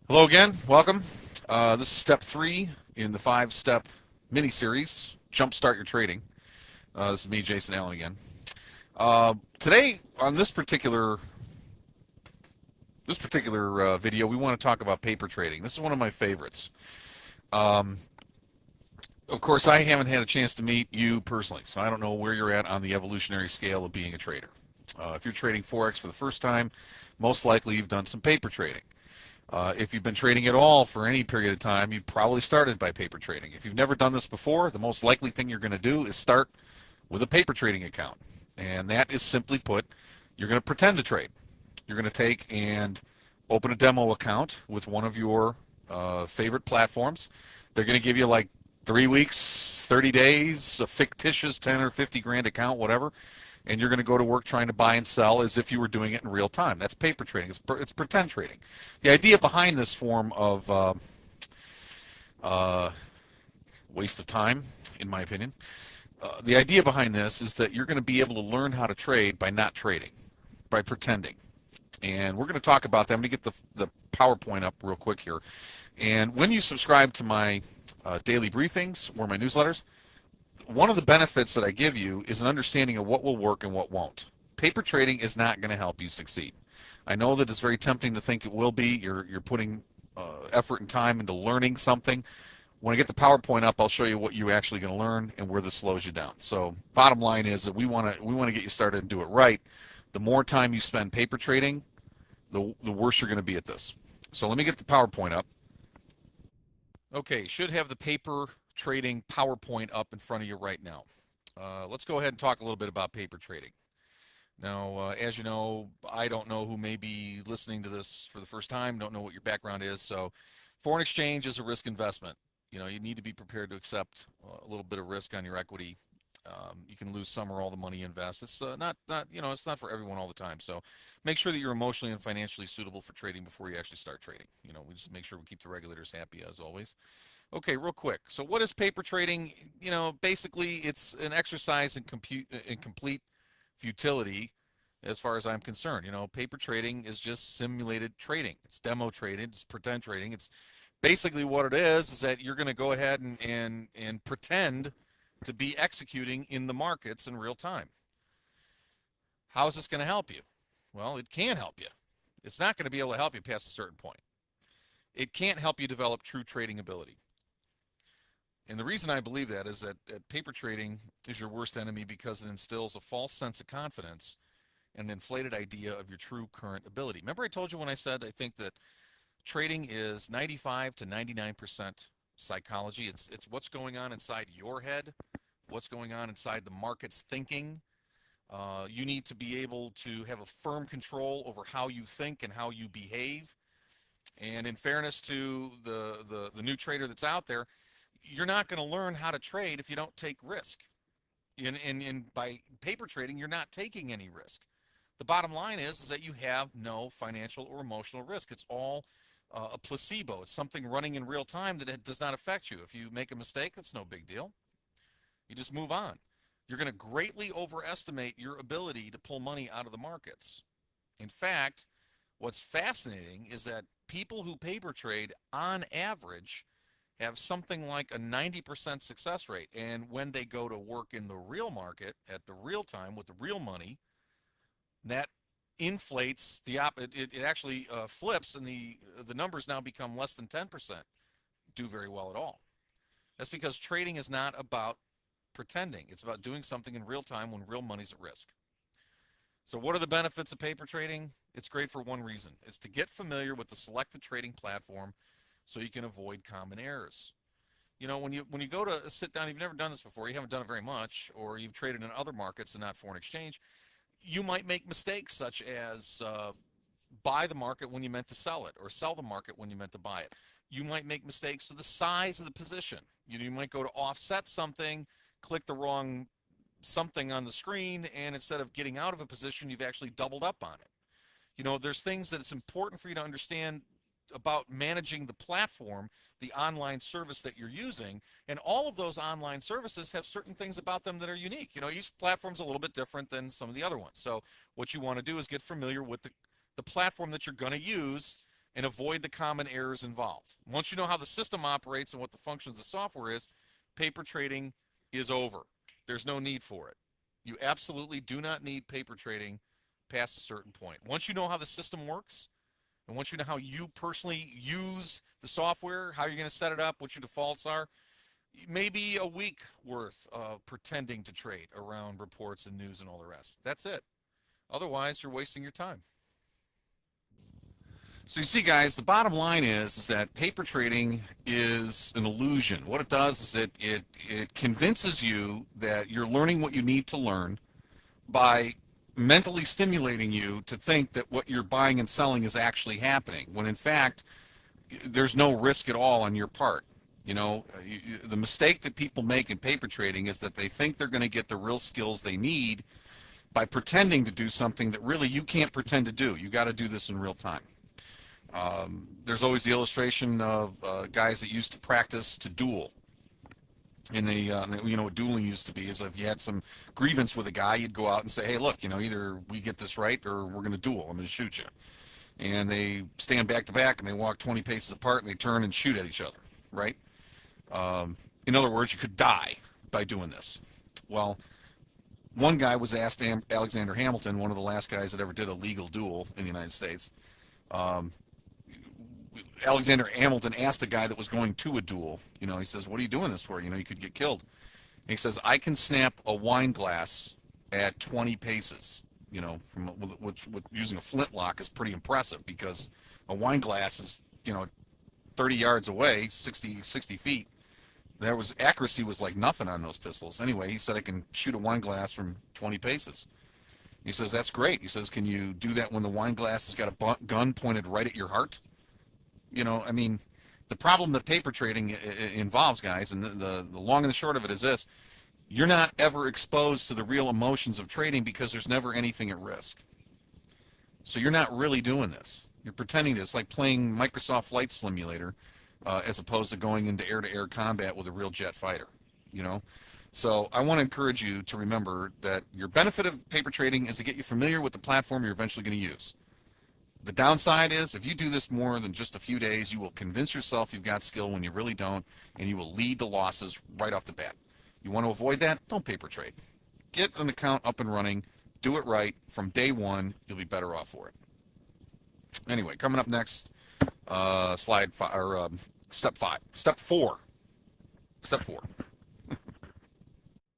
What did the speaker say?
Hello again, welcome. This is step 3 in the 5-step mini-series, Jumpstart Your Trading. This is me, Jason Allen again. Today, on this particular video, we want to talk about paper trading. This is one of my favorites. Um, of course, I haven't had a chance to meet you personally, so I don't know where you're at on the evolutionary scale of being a trader. If you're trading Forex for the first time, most likely you've done some paper trading. If you've been trading at all for any period of time, you probably started by paper trading. If you've never done this before, the most likely thing you're going to do is start with a paper trading account. And that is simply put, you're going to pretend to trade. You're going to take and open a demo account with one of your favorite platforms. They're going to give you like 3 weeks, 30 days, a fictitious 10 or 50 grand account, whatever, and you're going to go to work trying to buy and sell as if you were doing it in real time. That's paper trading. It's pretend trading. The idea behind this form of uh, waste of time, in my opinion, the idea behind this is that you're going to be able to learn how to trade by not trading, by pretending. And we're going to talk about that. I'm going to get the PowerPoint up real quick here. And when you subscribe to my daily briefings or my newsletters, one of the benefits that I give you is an understanding of what will work and what won't. Paper trading is not going to help you succeed. I know that it's very tempting to think it will be. You're putting effort and time into learning something. When I get the PowerPoint up, I'll show you what you're actually going to learn and where this slows you down. So, bottom line is that we want to get you started and do it right. The more time you spend paper trading, the worse you're going to be at this. So let me get the PowerPoint up. Okay, should have the paper trading PowerPoint up in front of you right now. Let's go ahead and talk a little bit about paper trading. Now, as you know, I don't know who may be listening to this for the first time, don't know what your background is. So, foreign exchange is a risk investment. You need to be prepared to accept a little bit of risk on your equity. You can lose some or all the money you invest. It's it's not for everyone all the time. So, make sure that you're emotionally and financially suitable for trading before you actually start trading. We just make sure we keep the regulators happy as always. Okay, real quick. So what is paper trading? Basically it's an exercise in complete futility as far as I'm concerned. Paper trading is just simulated trading. It's demo trading, it's pretend trading. It's basically what it is that you're going to go ahead and pretend to be executing in the markets in real time. How is this going to help you? Well, it can help you. It's not going to be able to help you past a certain point. It can't help you develop true trading ability. And the reason I believe that is that paper trading is your worst enemy because it instills a false sense of confidence and an inflated idea of your true current ability. Remember I told you when I said I think that trading is 95 to 99% psychology. It's what's going on inside your head, what's going on inside the market's thinking. You need to be able to have a firm control over how you think and how you behave. And in fairness to the new trader that's out there, you're not going to learn how to trade if you don't take risk. And by paper trading, you're not taking any risk. The bottom line is that you have no financial or emotional risk. It's all a placebo. It's something running in real time that it does not affect you. If you make a mistake, that's no big deal. You just move on. You're going to greatly overestimate your ability to pull money out of the markets. In fact, what's fascinating is that people who paper trade, on average, have something like a 90% success rate. And when they go to work in the real market at the real time with the real money, that inflates it actually flips, and the numbers now become less than 10% do very well at all. That's because trading is not about pretending. It's about doing something in real time when real money's at risk. So what are the benefits of paper trading? It's great for one reason. It's to get familiar with the selected trading platform so you can avoid common errors. When you go to sit down, you've never done this before, you haven't done it very much, or you've traded in other markets and not foreign exchange, you might make mistakes such as buy the market when you meant to sell it, or sell the market when you meant to buy it. You might make mistakes to the size of the position. You might go to offset something, click the wrong something on the screen, and instead of getting out of a position, you've actually doubled up on it. There's things that it's important for you to understand about managing the platform, the online service that you're using, and all of those online services have certain things about them that are unique. Each platform's a little bit different than some of the other ones. So what you want to do is get familiar with the platform that you're going to use and avoid the common errors involved. Once you know how the system operates and what the functions of the software is, paper trading is over. There's no need for it. You absolutely do not need paper trading past a certain point. Once you know how the system works, and once you know how you personally use the software, how you're going to set it up, what your defaults are, maybe a week worth of pretending to trade around reports and news and all the rest. That's it. Otherwise, you're wasting your time. So you see, guys, the bottom line is that paper trading is an illusion. What it does is it convinces you that you're learning what you need to learn by mentally stimulating you to think that what you're buying and selling is actually happening, when in fact, there's no risk at all on your part. You know, the mistake that people make in paper trading is that they think they're going to get the real skills they need by pretending to do something that really you can't pretend to do. You got to do this in real time. There's always the illustration of guys that used to practice to duel. And you know what dueling used to be is if you had some grievance with a guy, you'd go out and say, hey, look, you know, either we get this right or we're going to duel. I'm going to shoot you. And they stand back to back and they walk 20 paces apart and they turn and shoot at each other, right? In other words, you could die by doing this. Well, one guy was asked, Alexander Hamilton, one of the last guys that ever did a legal duel in the United States. Alexander Hamilton asked a guy that was going to a duel, you know, he says, what are you doing this for? You know, you could get killed. And he says, I can snap a wine glass at 20 paces. You know, which using a flintlock is pretty impressive because a wine glass is, you know, 30 yards away, 60 feet. Accuracy was like nothing on those pistols. Anyway, he said I can shoot a wine glass from 20 paces. He says, that's great. He says, can you do that when the wine glass has got a gun pointed right at your heart? You know, I mean, the problem that paper trading involves, guys, and the long and the short of it is this: you're not ever exposed to the real emotions of trading because there's never anything at risk. So you're not really doing this. You're pretending to. It's like playing Microsoft Flight Simulator as opposed to going into air-to-air combat with a real jet fighter, you know? So I want to encourage you to remember that your benefit of paper trading is to get you familiar with the platform you're eventually going to use. The downside is, if you do this more than just a few days, you will convince yourself you've got skill when you really don't, and you will lead to losses right off the bat. You want to avoid that? Don't paper trade. Get an account up and running. Do it right. From day one, you'll be better off for it. Anyway, coming up next, step 4. Step 4.